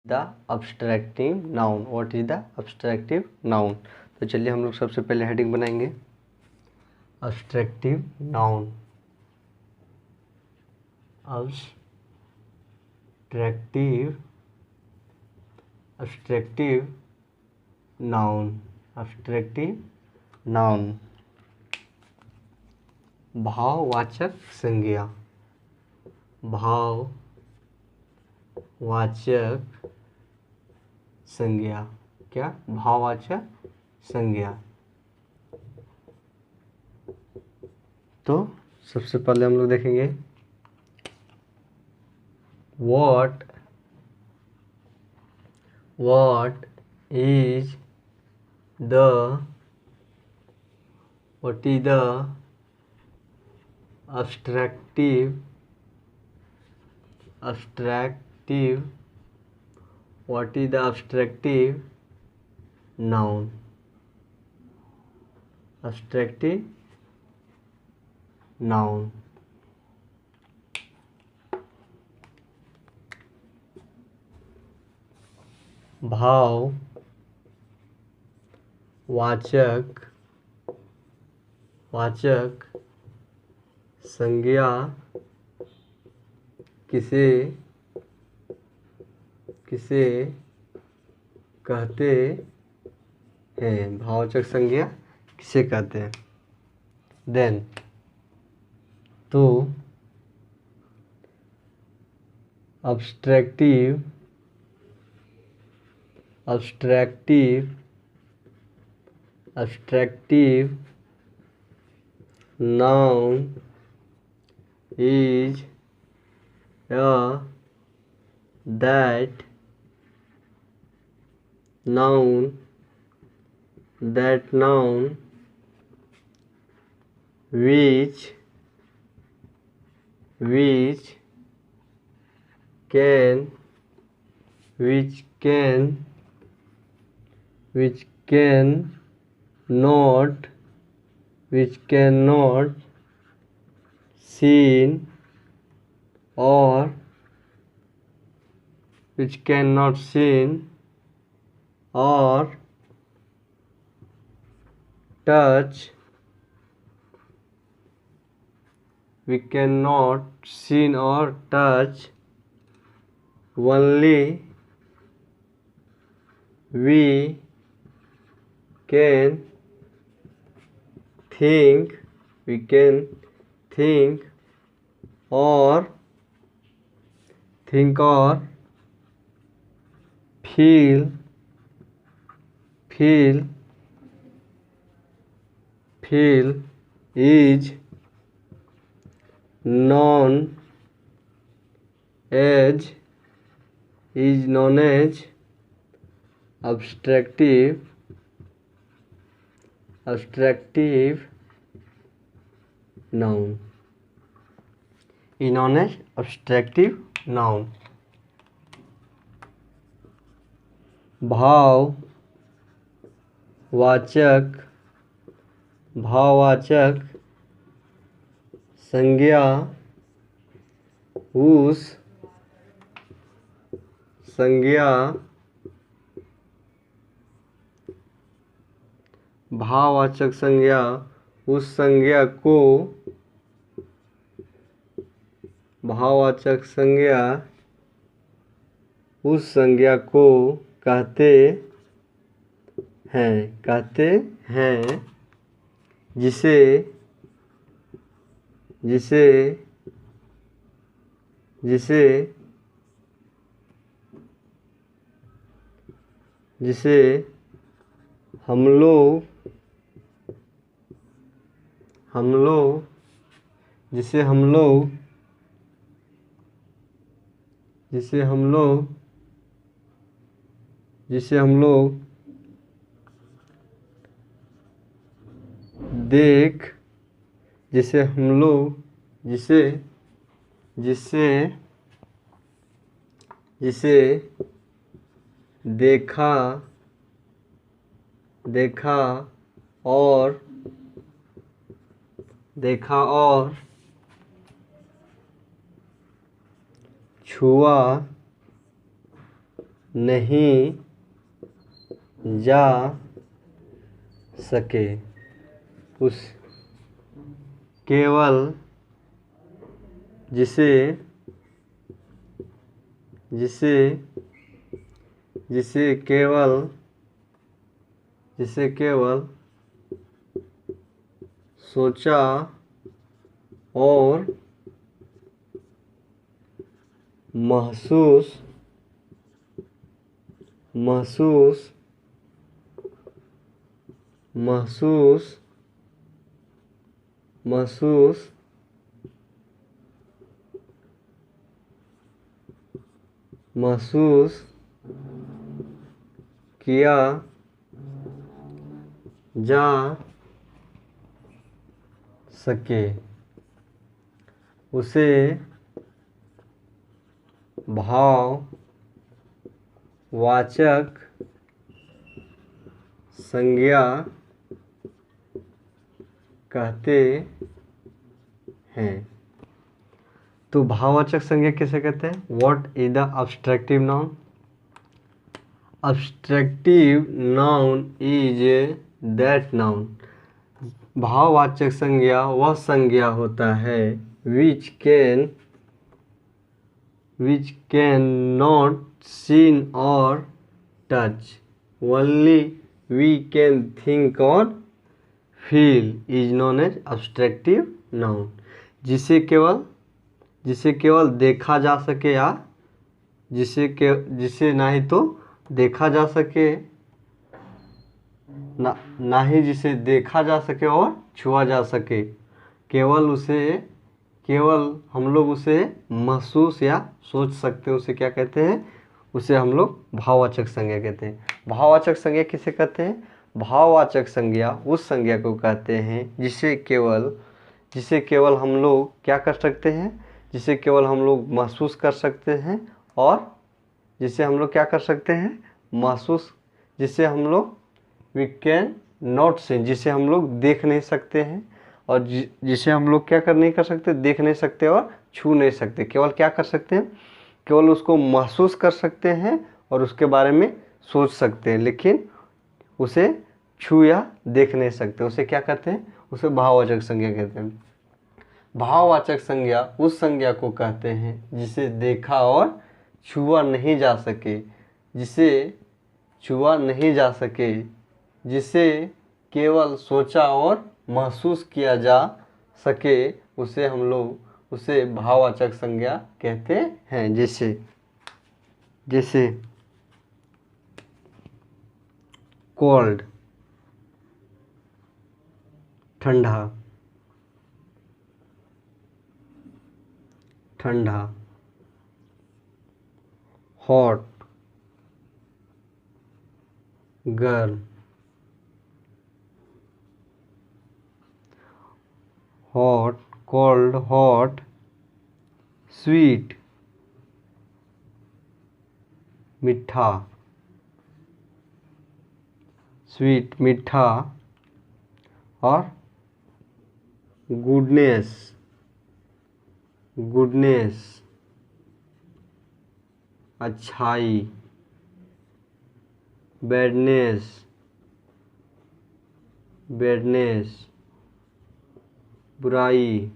The abstractive noun. What is the abstractive noun. तो चलिए हम लोग सबसे पहले हेडिंग बनाएंगे abstractive noun. Abstractive noun. Abstractive noun भाववाचक संज्ञा। भाववाचक संज्ञा। क्या? भाववाचक संज्ञा। तो सबसे पहले हम लोग देखेंगे what is the abstractive noun। abstractive noun वाचक संज्ञा किसे कहते हैं। भाववाचक संज्ञा किसे कहते हैं। देन तो abstractive noun is that noun which cannot seen or touch only we can think or feel is known as abstractive noun। is known as abstractive noun। भाववाचक संज्ञा उस संज्ञा को कहते हैं जिसे हम लोग देखा और छुआ नहीं जा सके। उस केवल जिसे जिसे जिसे केवल सोचा और महसूस किया जा सके, उसे भाववाचक संज्ञा कहते हैं। तो भाववाचक संज्ञा किसे कहते हैं? What is the abstractive noun? Abstractive noun is that noun. भाववाचक संज्ञा वह संज्ञा होता है which can not seen or touch, only we can think or feel is known as abstractive noun। जिसे केवल देखा जा सके या जिसे ना ही तो देखा जा सके ना ही जिसे देखा जा सके और छुआ जा सके, केवल हम लोग उसे महसूस या सोच सकते हैं, उसे क्या कहते हैं? उसे हम लोग भाववाचक संज्ञा कहते हैं। भाववाचक संज्ञा किसे कहते हैं? भाववाचक संज्ञा उस संज्ञा को कहते हैं जिसे केवल हम लोग क्या कर सकते हैं? जिसे केवल हम लोग महसूस कर सकते हैं और जिसे हम लोग क्या कर सकते हैं? जिसे हम लोग वी कैन नॉट सी, जिसे हम लोग देख नहीं सकते हैं और जिसे हम लोग क्या नहीं कर सकते? देख नहीं सकते और छू नहीं सकते। केवल क्या कर सकते हैं? केवल उसको महसूस कर सकते हैं और उसके बारे में सोच सकते हैं, लेकिन उसे छू या देख नहीं सकते। उसे क्या कहते हैं? उसे भाववाचक संज्ञा कहते हैं। भाववाचक संज्ञा उस संज्ञा को कहते हैं जिसे देखा और छुआ नहीं जा सके, जिसे केवल सोचा और महसूस किया जा सके, उसे भाववाचक संज्ञा कहते हैं। जैसे कोल्ड ठंडा, हॉट गर्म, हॉट कोल्ड हॉट, स्वीट मीठा और गुडनेस अच्छाई, बैडनेस बुराई।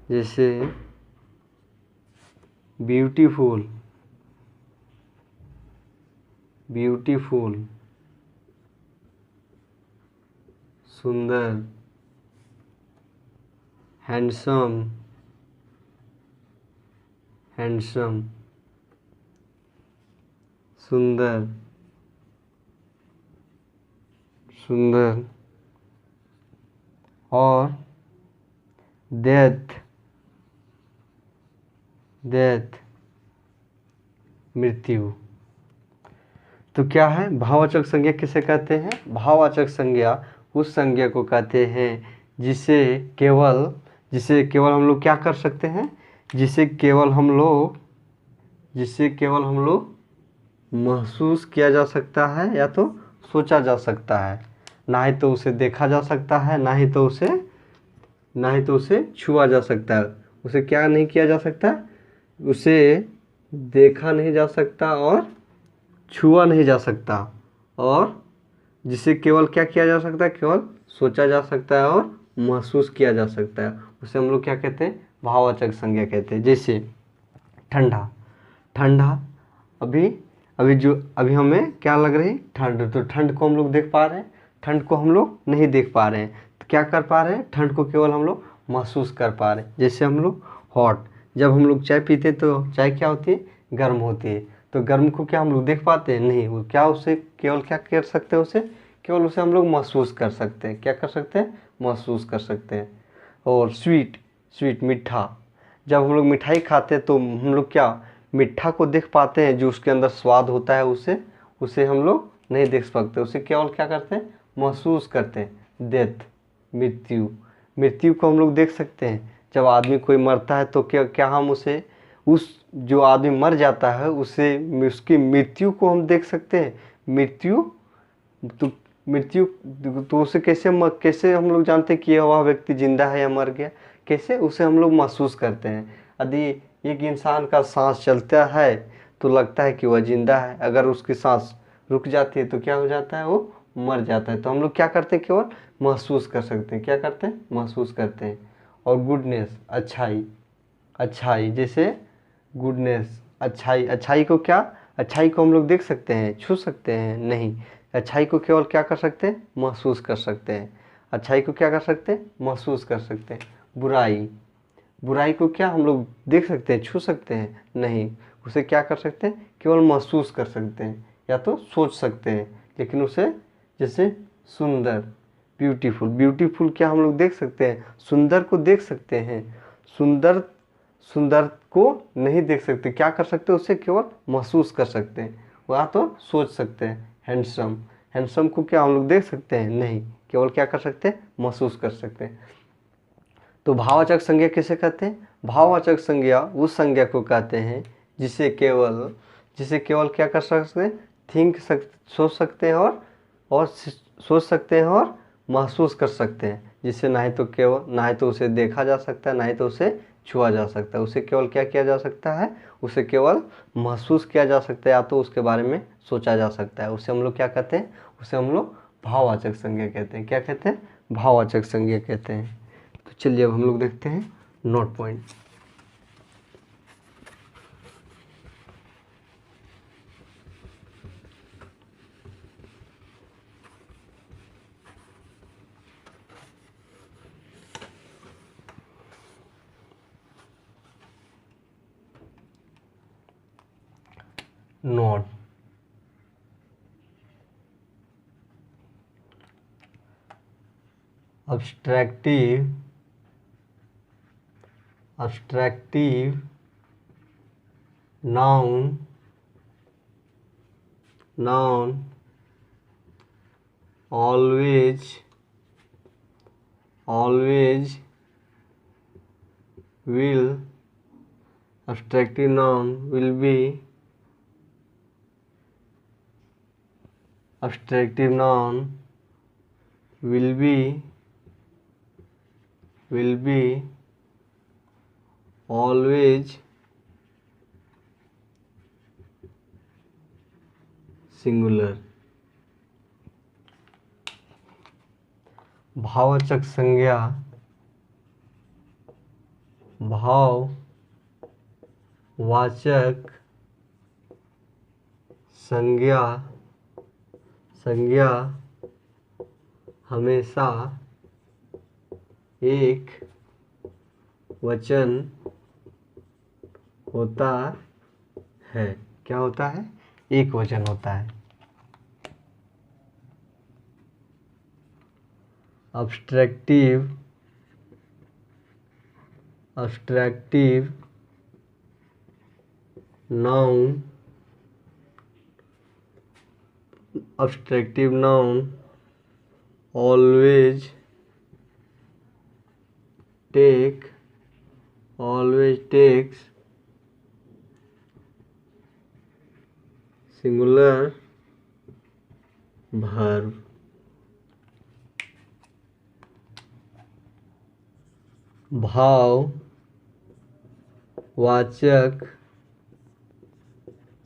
जैसे ब्यूटीफुल सुंदर, हैंडसम सुंदर और डेथ मृत्यु। तो क्या है? भाववाचक संज्ञा किसे कहते हैं? भाववाचक संज्ञा उस संज्ञा को कहते हैं जिसे केवल हम लोग क्या कर सकते हैं? जिसे केवल हम लोग महसूस किया जा सकता है या तो सोचा जा सकता है, ना ही तो उसे देखा जा सकता है, ना ही तो उसे छुआ जा सकता है। उसे क्या नहीं किया जा सकता? उसे देखा नहीं जा सकता और छुआ नहीं जा सकता, और जिसे केवल क्या किया जा सकता है, केवल सोचा जा सकता है और महसूस किया जा सकता है, उसे हम लोग क्या कहते हैं, भाववाचक संज्ञा कहते हैं। जैसे ठंडा, ठंडा, अभी अभी हमें क्या लग रही, ठंड, तो ठंड को हम लोग देख पा रहे हैं, ठंड को हम लोग नहीं देख पा रहे हैं, तो क्या कर पा रहे हैं, ठंड को केवल हम लोग महसूस कर पा रहे हैं। जैसे हम लोग हॉट, जब हम लोग चाय पीते हैं तो चाय क्या होती है, गर्म होती है, तो गर्म को क्या हम लोग देख पाते हैं, नहीं, वो क्या, उसे केवल क्या कर सकते हैं, उसे केवल उसे हम लोग महसूस कर सकते हैं। क्या कर सकते हैं, महसूस कर सकते हैं। और स्वीट, स्वीट मीठा, जब हम लोग मिठाई खाते हैं तो हम लोग क्या मीठा को देख पाते हैं, जो उसके अंदर स्वाद होता है उसे उसे हम लोग नहीं देख सकते, उसे केवल क्या करते हैं, महसूस करते हैं। डेथ, मृत्यु, मृत्यु को हम लोग देख सकते हैं, जब आदमी कोई मरता है तो क्या क्या हम उसे, उस जो आदमी मर जाता है उसे, उसकी मृत्यु को हम देख सकते हैं। मृत्यु, तो मृत्यु, तो उसे कैसे हम लोग जानते हैं कि यह वह व्यक्ति जिंदा है या मर गया, कैसे, उसे हम लोग महसूस करते हैं। यदि एक इंसान का सांस चलता है तो लगता है कि वह जिंदा है, अगर उसकी सांस रुक जाती है तो क्या हो जाता है, वो मर जाता है। तो हम लोग क्या करते हैं, केवल महसूस कर सकते हैं, क्या करते हैं, महसूस करते हैं। और गुडनेस, अच्छाई, अच्छाई, जैसे गुडनेस, अच्छाई, अच्छाई को क्या, अच्छाई को हम लोग देख सकते हैं, छू सकते हैं, नहीं, अच्छाई को केवल क्या कर सकते हैं, महसूस कर सकते हैं। अच्छाई को क्या कर सकते हैं, महसूस कर सकते हैं। बुराई, बुराई को क्या हम लोग देख सकते हैं, छू सकते हैं, नहीं, उसे क्या कर सकते हैं, केवल महसूस कर सकते हैं या तो सोच सकते हैं, लेकिन उसे, जैसे सुंदर, ब्यूटीफुल, ब्यूटीफुल क्या हम लोग देख सकते हैं, सुंदर को देख सकते हैं, सुंदर, सुंदर को नहीं देख सकते, क्या कर सकते हैं, उसे केवल महसूस कर सकते हैं, वह तो सोच सकते हैं। हैंडसम, हैंडसम को क्या हम लोग देख सकते हैं, नहीं, केवल क्या कर सकते हैं, महसूस कर सकते हैं। तो भाववाचक संज्ञा किसे कहते हैं, भाववाचक संज्ञा उस संज्ञा को कहते हैं जिसे केवल क्या कर सकते हैं, सोच सकते हैं और सोच सकते हैं और महसूस कर सकते हैं, जिसे ना ही तो केवल, ना ही तो उसे देखा जा सकता है, ना ही तो उसे छुआ जा सकता है, उसे केवल क्या किया जा सकता है, उसे केवल महसूस किया जा सकता है, या तो उसके बारे में सोचा जा सकता है, उसे हम लोग क्या कहते हैं, उसे हम लोग भाववाचक संज्ञा कहते हैं। क्या कहते हैं, भाववाचक संज्ञा कहते हैं। तो चलिए अब हम लोग देखते हैं note point. Note, abstractive, abstractive noun, noun always, always will, abstractive noun will be, abstractive noun will be, will be always singular। भाववाचक संज्ञा, भाववाचक संज्ञा, संज्ञा हमेशा एक वचन होता है। क्या होता है, एक वचन होता है। Abstractive, abstractive noun, abstractive noun always takes singular verb। भाववाचक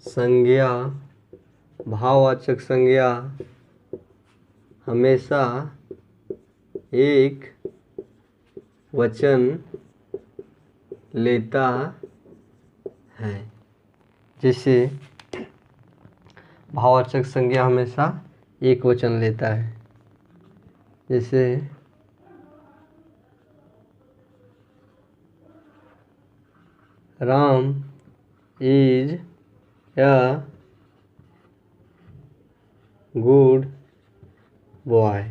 संज्ञा, भाववाचक संज्ञा हमेशा एक वचन लेता है। जैसे भाववाचक संज्ञा हमेशा एक वचन लेता है। जैसे Ram is a good boy।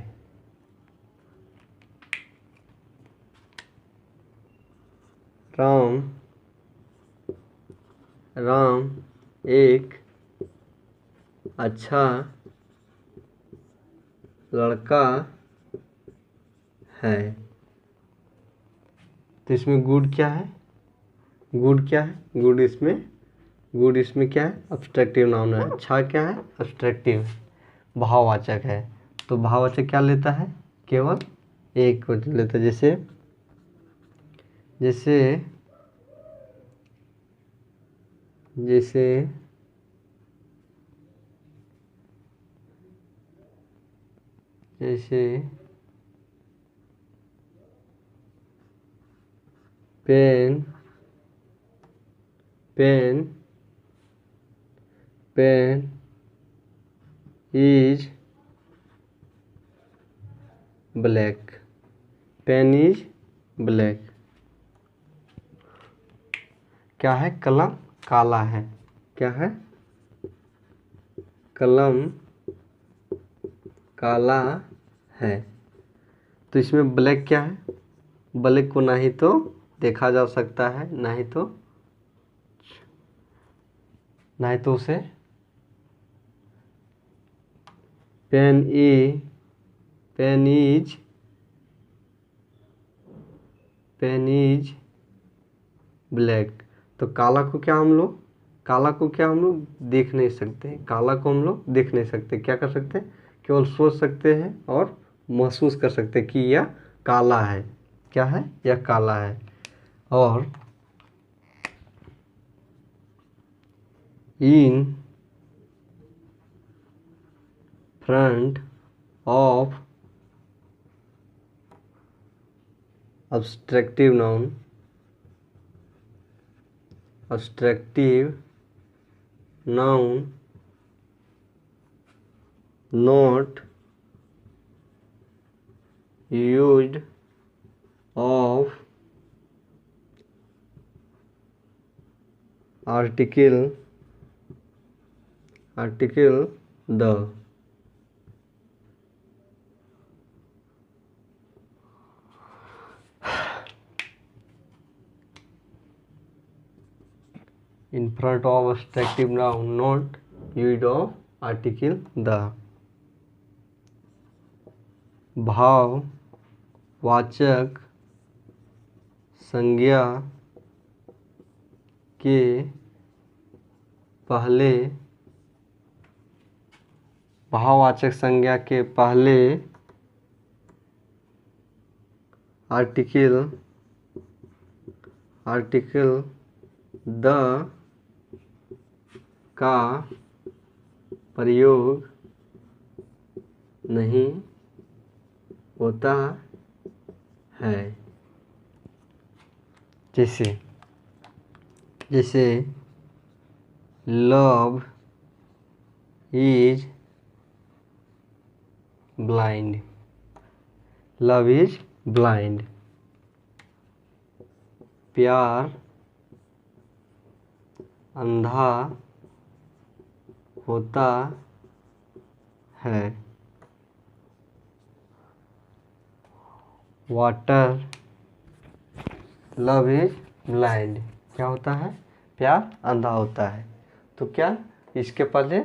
Ram एक अच्छा लड़का है। तो इसमें गुड क्या है? गुड क्या है? गुड इसमें क्या है? अब्स्ट्रैक्टिव नाउन है। अच्छा क्या है? अब्स्ट्रैक्टिव भाववाचक है। तो भाववाचक क्या लेता है? केवल एक वचन लेता है। जैसे pen is black. Pen is black. क्या है? कलम काला है। क्या है? कलम काला है। तो इसमें ब्लैक क्या है? ब्लैक को ना ही तो देखा जा सकता है, ना ही तो उसे पेन इज ब्लैक। तो काला को क्या हम लोग देख नहीं सकते। काला को हम लोग देख नहीं सकते। क्या कर सकते हैं? केवल सोच सकते हैं और महसूस कर सकते हैं कि यह काला है। क्या है? यह काला है। और इन front of abstractive noun not used of article the। In front of abstractive noun not used of article the। भाववाचक संज्ञा के पहले आर्टिकल द का प्रयोग नहीं होता है। जैसे लव इज ब्लाइंड। प्यार अंधा होता है। Water love is blind. क्या होता है? प्यार अंधा होता है। तो क्या इसके पहले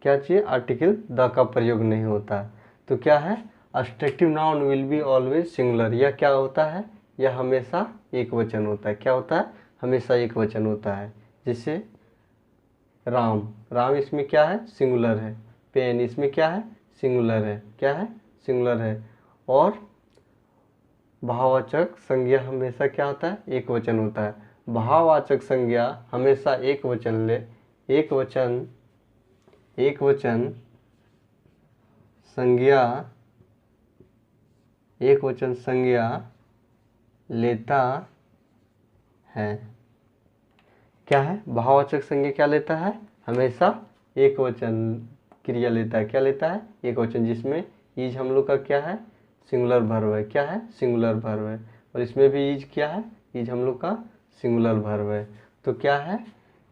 क्या चाहिए? आर्टिकल द का प्रयोग नहीं होता। तो क्या है? Abstractive noun will be always singular. यह क्या होता है? यह हमेशा एक वचन होता है। क्या होता है? हमेशा एक वचन होता है। जैसे राम इसमें क्या है? सिंगुलर है। पेन इसमें क्या है? सिंगुलर है। क्या है? सिंगुलर है। और भाववाचक संज्ञा हमेशा क्या होता है? एक वचन होता है। भाववाचक संज्ञा हमेशा एक वचन एक वचन संज्ञा लेता है। क्या है? भाववाचक संज्ञा क्या लेता है? हमेशा एक वचन क्रिया लेता है। क्या लेता है? एक वचन, जिसमें इज हम लोग का क्या है? सिंगुलर वर्ब है। क्या है? सिंगुलर वर्ब है। और इसमें भी इज क्या है? इज हम लोग का सिंगुलर वर्ब है। तो क्या है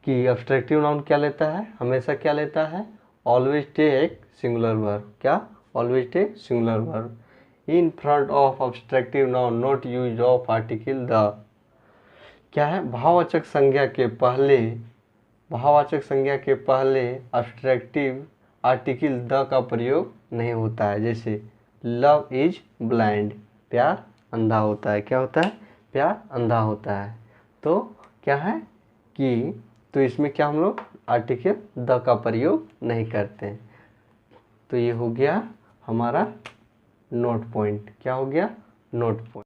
कि अब्स्ट्रैक्टिव नाउन क्या लेता है? हमेशा क्या लेता है? Always take singular verb. क्या? Always take singular verb in front of abstractive noun, not use of article the. क्या है? भाववाचक संज्ञा के पहले अब्स्ट्रैक्टिव आर्टिकल द का प्रयोग नहीं होता है। जैसे लव इज ब्लाइंड, प्यार अंधा होता है। क्या होता है? प्यार अंधा होता है। तो क्या है कि तो इसमें क्या हम लोग आर्टिकल द का प्रयोग नहीं करते हैं। तो ये हो गया हमारा नोट पॉइंट। क्या हो गया? Note point.